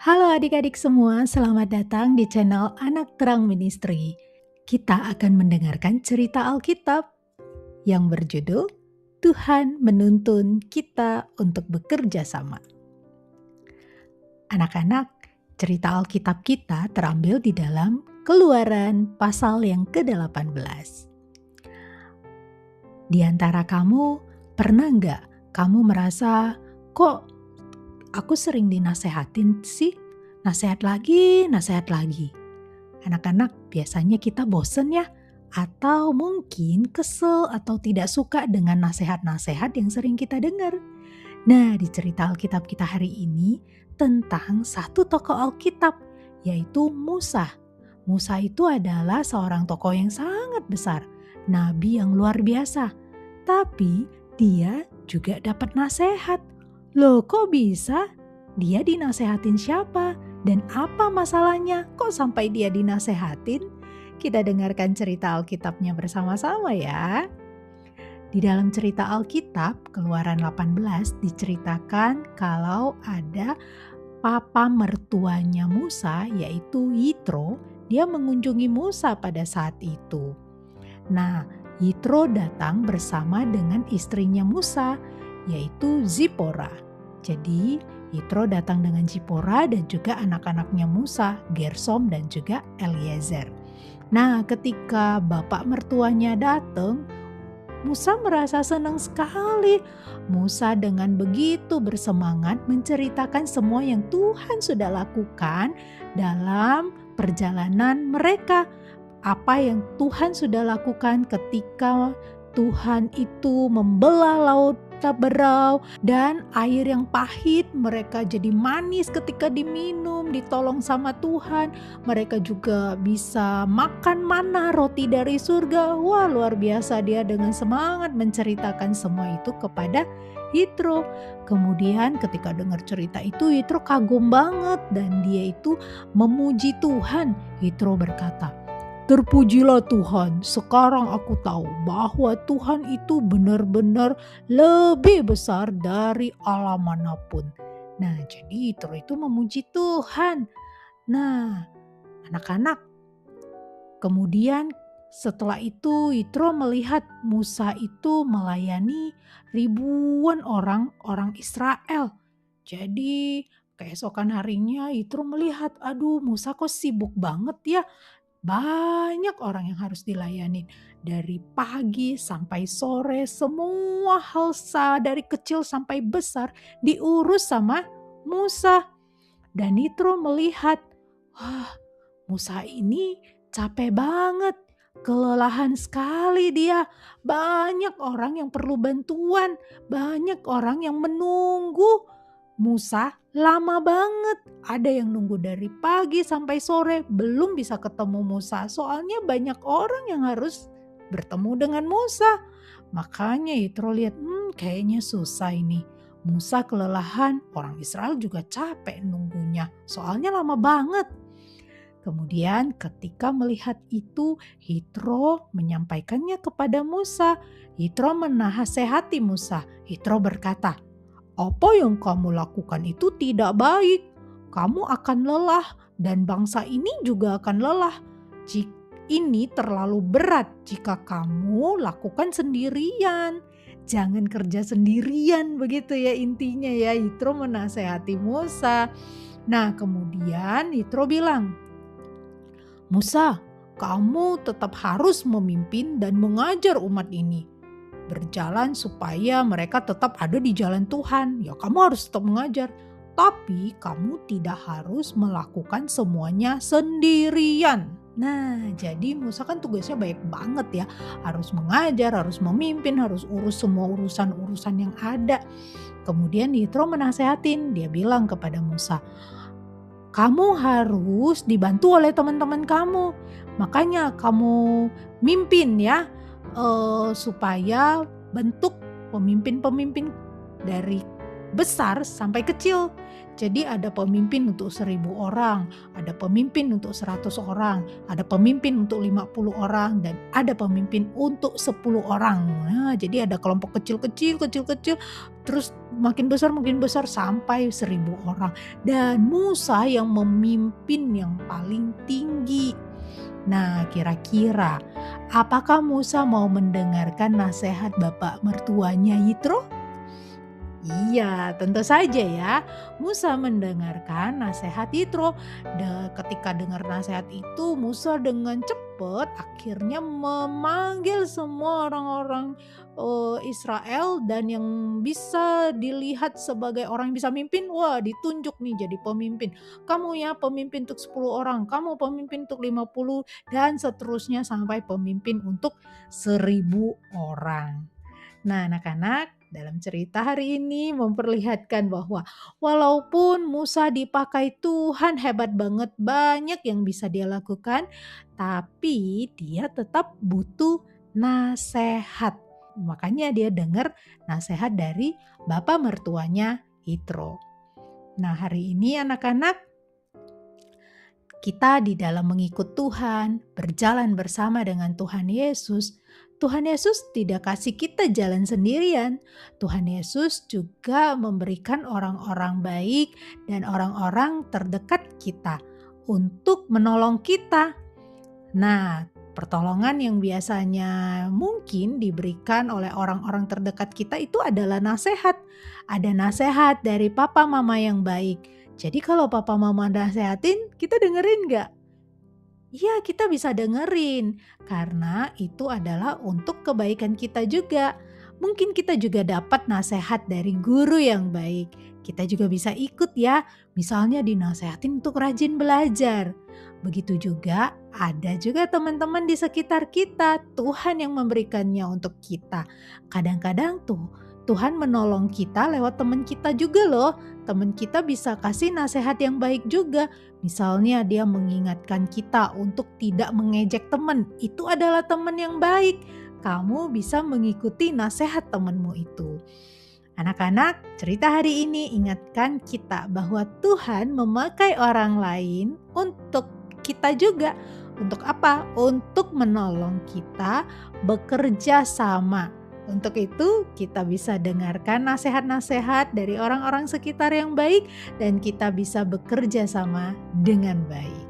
Halo adik-adik semua, selamat datang di channel Anak Terang Ministry. Kita akan mendengarkan cerita Alkitab yang berjudul Tuhan Menuntun Kita untuk Bekerja Sama. Anak-anak, cerita Alkitab kita terambil di dalam Keluaran pasal yang ke-18. Di antara kamu, pernah nggak kamu merasa, kok aku sering dinasehatin sih? Nasihat lagi. Anak-anak, biasanya kita bosen ya? Atau mungkin kesel atau tidak suka dengan nasihat-nasihat yang sering kita dengar. Nah, di cerita Alkitab kita hari ini tentang satu tokoh Alkitab, yaitu Musa. Musa itu adalah seorang tokoh yang sangat besar, nabi yang luar biasa. Tapi dia juga dapat nasihat. Loh, kok bisa? Dia dinasehatin siapa? Dan apa masalahnya? Kok sampai dia dinasehatin? Kita dengarkan cerita Alkitabnya bersama-sama ya. Di dalam cerita Alkitab, Keluaran 18 diceritakan kalau ada papa mertuanya Musa, yaitu Yitro, dia mengunjungi Musa pada saat itu. Nah, Yitro datang bersama dengan istrinya Musa, yaitu Zipora. Jadi Yitro datang dengan Zipora dan juga anak-anaknya Musa, Gersom dan juga Eliezer. Nah, ketika bapak mertuanya datang, Musa merasa senang sekali. Musa dengan begitu bersemangat menceritakan semua yang Tuhan sudah lakukan dalam perjalanan mereka. Apa yang Tuhan sudah lakukan ketika Tuhan itu membelah laut berau dan air yang pahit mereka jadi manis ketika diminum, ditolong sama Tuhan. Mereka juga bisa makan mana, roti dari surga. Wah, luar biasa, dia dengan semangat menceritakan semua itu kepada Yitro. Kemudian ketika dengar cerita itu, Yitro kagum banget dan dia itu memuji Tuhan. Yitro berkata, "Terpujilah Tuhan, sekarang aku tahu bahwa Tuhan itu benar-benar lebih besar dari Allah manapun." Nah, jadi Yitro itu memuji Tuhan. Nah, anak-anak, kemudian setelah itu Yitro melihat Musa itu melayani ribuan orang Israel. Jadi keesokan harinya Yitro melihat, aduh Musa kok sibuk banget ya. Banyak orang yang harus dilayani. Dari pagi sampai sore, semua hal dari kecil sampai besar diurus sama Musa. Dan Yitro melihat, wah, Musa ini capek banget. Kelelahan sekali dia. Banyak orang yang perlu bantuan. Banyak orang yang menunggu Musa lama banget. Ada yang nunggu dari pagi sampai sore belum bisa ketemu Musa. Soalnya banyak orang yang harus bertemu dengan Musa. Makanya Yitro lihat, kayaknya susah ini. Musa kelelahan, orang Israel juga capek nunggunya. Soalnya lama banget. Kemudian ketika melihat itu, Yitro menyampaikannya kepada Musa. Yitro menasehati Musa. Yitro berkata, "Apa yang kamu lakukan itu tidak baik. Kamu akan lelah dan bangsa ini juga akan lelah. Ini terlalu berat jika kamu lakukan sendirian. Jangan kerja sendirian," begitu ya intinya ya. Yitro menasehati Musa. Nah, kemudian Yitro bilang, "Musa, kamu tetap harus memimpin dan mengajar umat ini berjalan supaya mereka tetap ada di jalan Tuhan. Ya, kamu harus tetap mengajar. Tapi kamu tidak harus melakukan semuanya sendirian." Nah, jadi Musa kan tugasnya banyak banget ya. Harus mengajar, harus memimpin, harus urus semua urusan-urusan yang ada. Kemudian Yitro menasehatin, dia bilang kepada Musa, "Kamu harus dibantu oleh teman-teman kamu. Makanya kamu mimpin ya, supaya bentuk pemimpin-pemimpin dari besar sampai kecil. Jadi ada pemimpin untuk 1.000 orang, ada pemimpin untuk 100 orang, ada pemimpin untuk 50 orang, dan ada pemimpin untuk 10 orang. Nah, jadi ada kelompok kecil-kecil, terus makin besar sampai 1.000 orang. Dan Musa yang memimpin yang paling tinggi. Nah, kira-kira apakah Musa mau mendengarkan nasihat bapak mertuanya Yitro? Iya, tentu saja ya. Musa mendengarkan nasihat Yitro. Ketika dengar nasihat itu, Musa dengan cepat akhirnya memanggil semua orang-orang Israel, dan yang bisa dilihat sebagai orang yang bisa mimpin, wah ditunjuk nih jadi pemimpin. Kamu ya pemimpin untuk 10 orang, kamu pemimpin untuk 50, dan seterusnya sampai pemimpin untuk 1.000 orang. Nah, anak-anak, dalam cerita hari ini memperlihatkan bahwa walaupun Musa dipakai Tuhan hebat banget, banyak yang bisa dia lakukan, tapi dia tetap butuh nasihat. Makanya dia dengar nasihat dari bapak mertuanya Yitro. Nah, hari ini anak-anak, kita di dalam mengikut Tuhan, berjalan bersama dengan Tuhan Yesus tidak kasih kita jalan sendirian. Tuhan Yesus juga memberikan orang-orang baik dan orang-orang terdekat kita untuk menolong kita. Nah, pertolongan yang biasanya mungkin diberikan oleh orang-orang terdekat kita itu adalah nasihat. Ada nasihat dari papa mama yang baik. Jadi kalau papa mama nasehatin, kita dengerin gak? Iya, kita bisa dengerin karena itu adalah untuk kebaikan kita juga. Mungkin kita juga dapat nasihat dari guru yang baik. Kita juga bisa ikut ya, misalnya dinasehatin untuk rajin belajar. Begitu juga ada juga teman-teman di sekitar kita, Tuhan yang memberikannya untuk kita. Kadang-kadang Tuhan menolong kita lewat teman kita juga loh. Teman kita bisa kasih nasihat yang baik juga. Misalnya dia mengingatkan kita untuk tidak mengejek teman. Itu adalah teman yang baik. Kamu bisa mengikuti nasihat temanmu itu. Anak-anak, cerita hari ini ingatkan kita bahwa Tuhan memakai orang lain untuk kita juga. Untuk apa? Untuk menolong kita bekerja sama. Untuk itu kita bisa dengarkan nasihat-nasihat dari orang-orang sekitar yang baik dan kita bisa bekerja sama dengan baik.